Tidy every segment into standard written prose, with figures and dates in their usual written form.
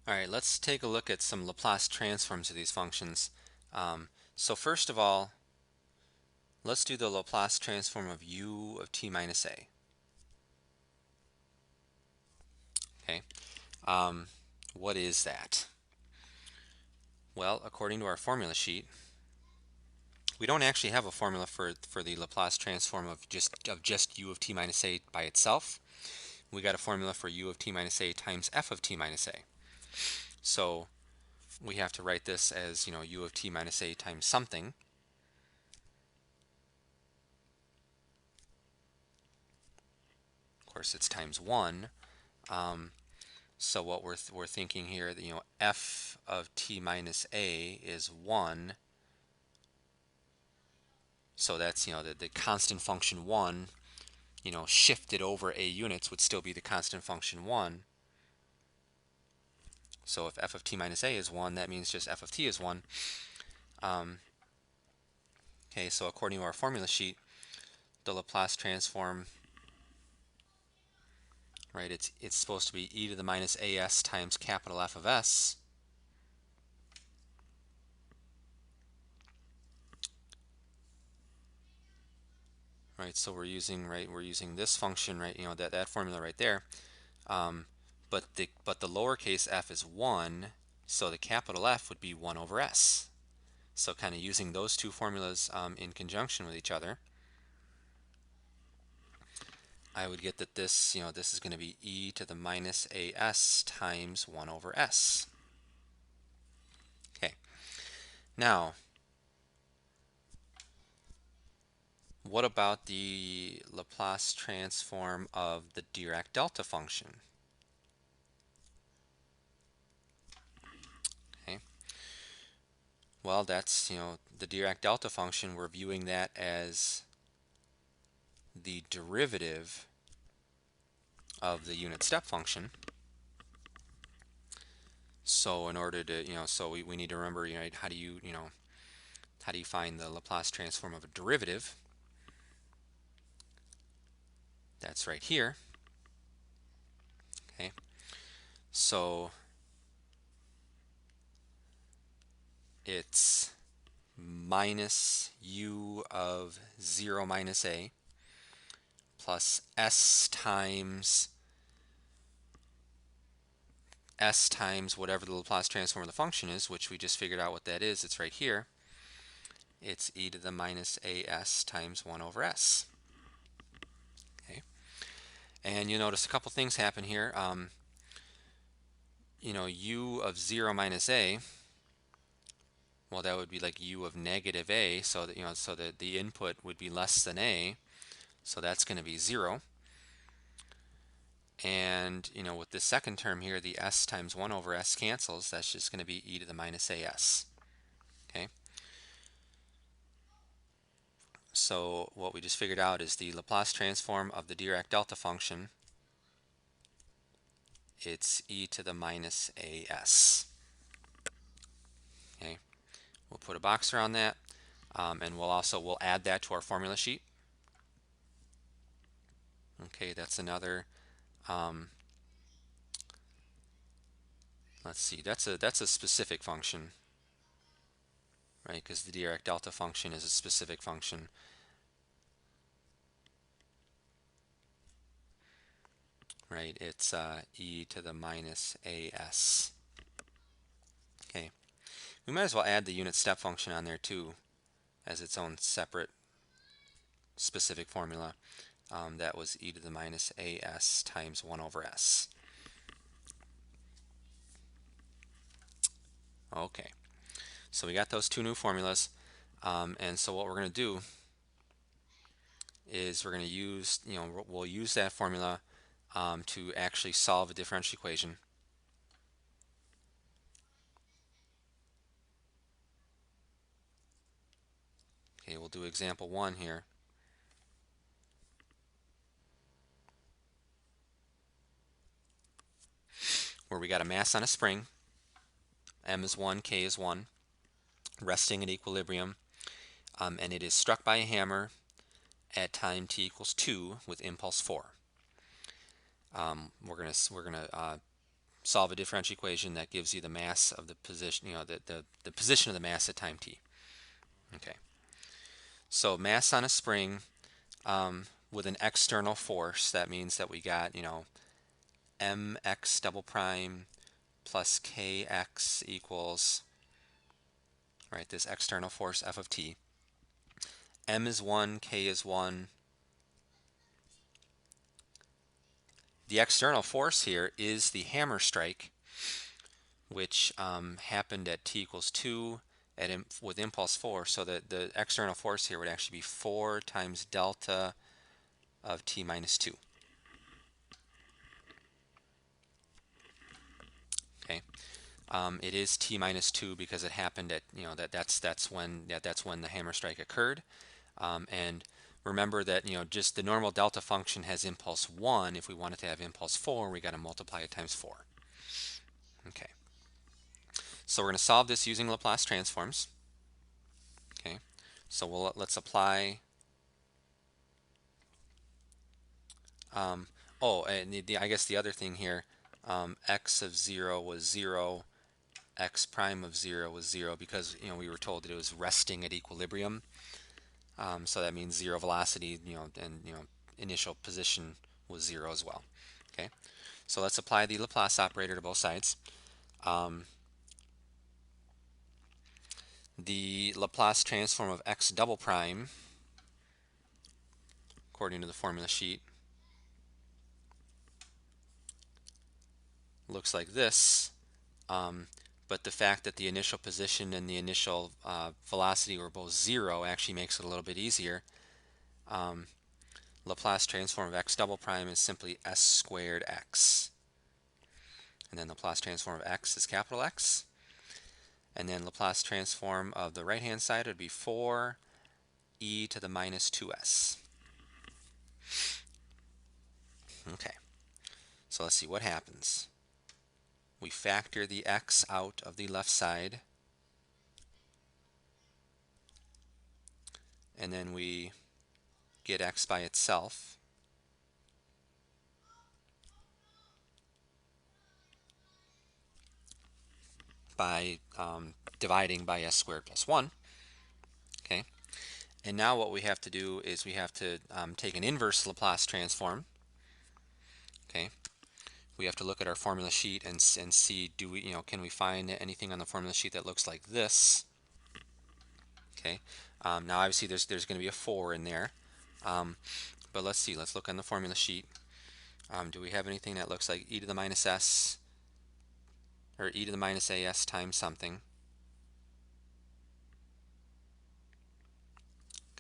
All right, let's take a look at some Laplace transforms of these functions. So first of all, let's do the Laplace transform of u of t minus a. Okay, um, what is that? Well, according to our formula sheet, we don't actually have a formula for the Laplace transform of just u of t minus a by itself. We got a formula for u of t minus a times f of t minus a. So we have to write this as, u of t minus a times something. Of course, it's times 1. So what we're thinking here, that f of t minus a is 1. So that's, the constant function 1, shifted over a units would still be the constant function 1. So if f of t minus a is 1, that means just f of t is 1. Okay, so according to our formula sheet, the Laplace transform, right, it's supposed to be e to the minus as times capital F of s. Right, so we're using this function, right, that formula right there. But the lowercase f is 1, so the capital F would be 1 over s. So kind of using those two formulas in conjunction with each other, I would get that this is going to be e to the minus as times 1 over s. Okay, now what about the Laplace transform of the Dirac delta function? Okay, well, that's, the Dirac delta function, we're viewing that as the derivative of the unit step function. So in order to, so we need to remember, how do you find the Laplace transform of a derivative? That's right here. Okay, so it's minus u of 0 minus a plus s times whatever the Laplace transform of the function is, which we just figured out what that is. It's right here. It's e to the minus as times 1 over s. Okay, and you'll notice a couple things happen here. U of 0 minus a, well, that would be like u of negative a, so that, so that the input would be less than a, so that's going to be 0. And, with this second term here, the s times 1 over s cancels. That's just going to be e to the minus as. Okay, so what we just figured out is the Laplace transform of the Dirac delta function. It's e to the minus as. Okay, we'll put a box around that, and we'll add that to our formula sheet. Okay, that's another. Let's see. That's a specific function, right? Because the Dirac delta function is a specific function. Right? It's e to the minus as. Okay. We might as well add the unit step function on there too, as its own separate specific formula. That was e to the minus as times 1 over s. Okay, so we got those two new formulas, and so what we're going to do is we're going to use, we'll use that formula to actually solve a differential equation. Okay, we'll do example 1 here. Where we got a mass on a spring, m is 1, k is 1, resting at equilibrium, and it is struck by a hammer at time t equals 2 with impulse 4. We're gonna solve a differential equation that gives you the mass of the position, the position of the mass at time t. Okay. So mass on a spring with an external force, that means that we got, mx double prime plus kx equals, right, this external force f of t. M is 1, k is 1. The external force here is the hammer strike, which happened at t equals 2 with impulse 4. So the external force here would actually be 4 times delta of t minus 2. Okay. It is t minus 2 because it happened at, that's when the hammer strike occurred. And remember that, just the normal delta function has impulse 1. If we wanted to have impulse 4, we got to multiply it times 4. Okay. So we're going to solve this using Laplace transforms. Okay. So let's apply. And I guess the other thing here, x of 0 was 0, x prime of 0 was 0 because we were told that it was resting at equilibrium. So that means 0 velocity, and initial position was 0 as well. Okay. So let's apply the Laplace operator to both sides. The Laplace transform of x double prime, according to the formula sheet, looks like this. But the fact that the initial position and the initial velocity were both 0 actually makes it a little bit easier. Laplace transform of x double prime is simply s squared x. And then Laplace transform of x is capital X. And then Laplace transform of the right-hand side would be 4 e to the minus 2s. Okay, so let's see what happens. We factor the x out of the left side, and then we get x by itself. By dividing by s squared plus 1. Okay, and now what we have to do is we have to take an inverse Laplace transform. Okay, we have to look at our formula sheet and see, can we find anything on the formula sheet that looks like this? Okay, now obviously there's going to be a 4 in there, but let's see. Let's look on the formula sheet. Do we have anything that looks like e to the minus s or e to the minus as times something?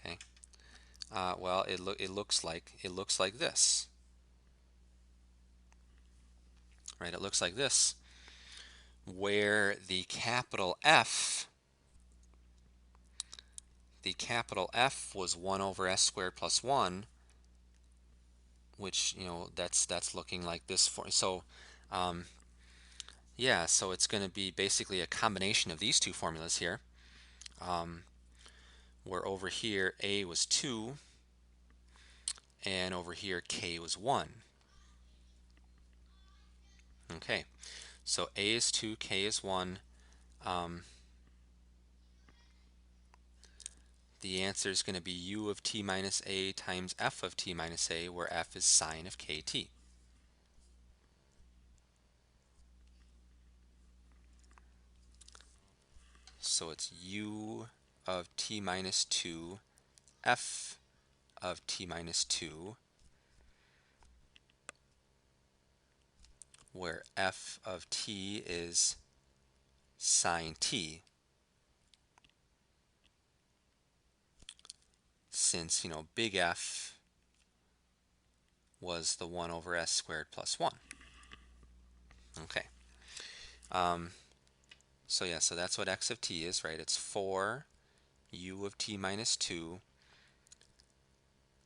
Okay. Well, it looks like this. Right? It looks like this, where the capital F was 1 over s squared plus 1, which that's looking like this so yeah, so it's going to be basically a combination of these two formulas here, where over here a was 2 and over here k was 1. Okay, so a is 2, k is 1. The answer is going to be u of t minus a times f of t minus a, where f is sine of kt. So it's u of t minus 2 f of t minus 2, where f of t is sine t, since big F was the 1 over s squared plus 1. Okay, so yeah, so that's what x of t is, right? It's 4 u of t minus 2,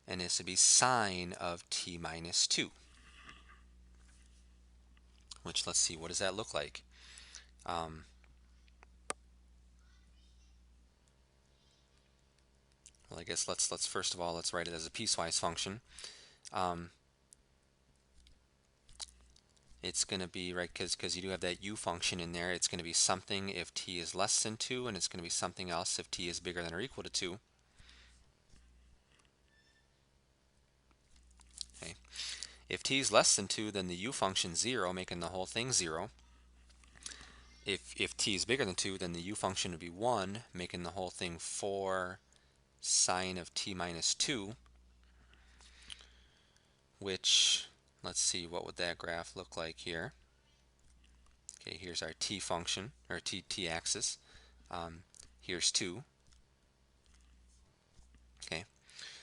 and this would be sine of t minus 2, which, let's see, what does that look like? Well, I guess let's first of all, let's write it as a piecewise function. it's going to be, right, because you do have that u function in there, it's going to be something if t is less than 2, and it's going to be something else if t is bigger than or equal to 2. Okay. If t is less than 2, then the u function 0, making the whole thing 0. If t is bigger than 2, then the u function would be 1, making the whole thing 4 sine of t minus 2, which, let's see, what would that graph look like here? Okay, here's our t function, or t axis. Here's 2. Okay,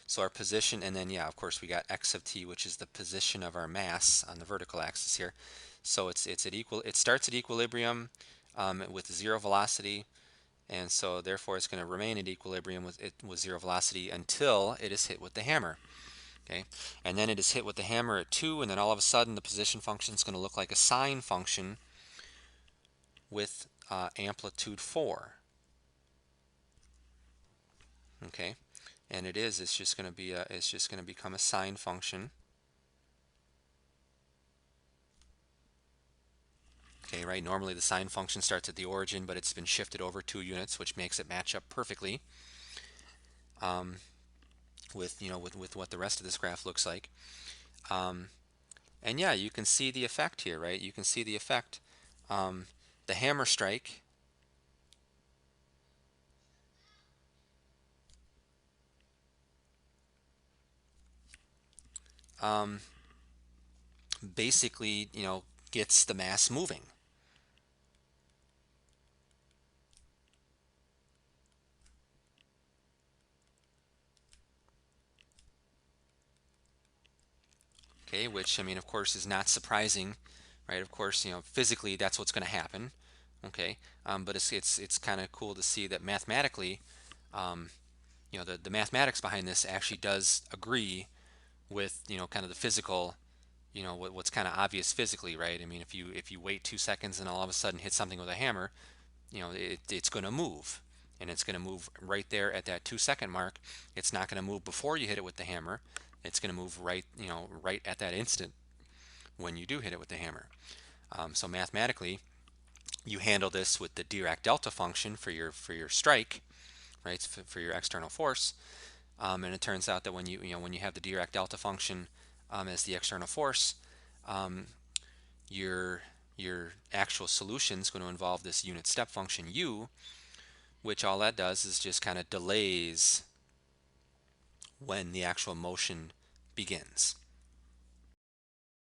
so our position, and then, yeah, of course, we got x of t, which is the position of our mass on the vertical axis here. So it starts at equilibrium with 0 velocity, and so therefore it's going to remain at equilibrium with 0 velocity until it is hit with the hammer. Okay, and then it is hit with the hammer at 2, and then all of a sudden the position function is going to look like a sine function with amplitude 4. Okay, and it's just going to be it's just going to become a sine function. Okay, right, normally the sine function starts at the origin, but it's been shifted over 2 units, which makes it match up perfectly with what the rest of this graph looks like. And yeah, you can see the effect here, right? You can see the effect. The hammer strike basically, gets the mass moving. Okay, which, I mean, of course, is not surprising, right? Of course, physically that's what's going to happen. Okay, but it's kind of cool to see that mathematically, um, the mathematics behind this actually does agree with kind of the physical, what's kind of obvious physically, right? I mean, if you wait 2 seconds and all of a sudden hit something with a hammer, it's going to move, and it's going to move right there at that 2 second mark. It's not going to move before you hit it with the hammer. It's going to move right at that instant when you do hit it with the hammer. So mathematically, you handle this with the Dirac delta function for your strike, right? For your external force, and it turns out that when you have the Dirac delta function as the external force, your your actual solution is going to involve this unit step function u, which all that does is just kind of delays when the actual motion begins.